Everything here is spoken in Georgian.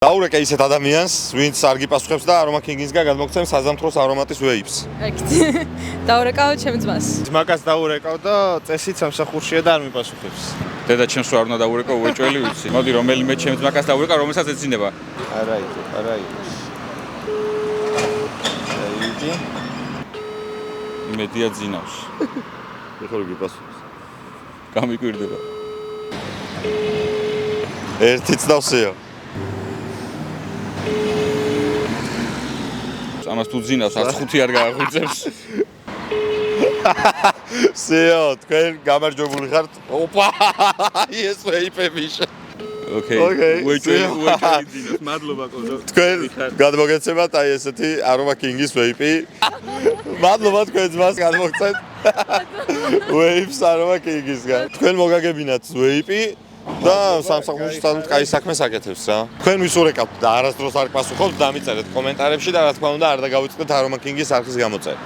დაურეკე ისეთ ადამიანს, ვინც არ გიპასუხებს და Aroma King-ისგან გადმოგცემს საზამთროს არომატის ვეიპს. ეკით. დაურეკავ ჩემს ძმას. ძმაკაც დაურეკავ და წესით სამსახურშია და არ მიპასუხებს. დედა ჩემს რა უნდა დაურეკო უეჭველი ვიცი. მოდი რომელიმე ჩემს ძმაკაც დაურეკა, რომელსაც ეცინება. არა იყო. დაიდი. იმედია ძინავს. ეხლა რო გიპასუხებს. გამიკვირდება. ერთი წდავსეო. ამას თუ ძინავს, არც ხუთი არ გააღვიძებს. სეო, თქვენ გამარჯვებული ხართ. ოპა! ეს ვეიპებიშ. ოკეი. უეჭველი ძინავს. მადლობა კოზო. თქვენ გადმოგეცემათ აი ესეთი Aroma King-ის ვეიპი. მადლობა თქვენ ძმას გადმოგცეთ. ვეიპს Aroma King-ისგან. თქვენ მოგაგებინათ ვეიპი და სამსახურში თანდ კაი საქმეს აკეთებს რა. თქვენ ვისურეკავთ და არასდროს არ გპასუხობთ, დამიწერეთ კომენტარებში და რა თქმა უნდა არ დაგავიწყდეთ Aroma King-ის არხის გამოწერა.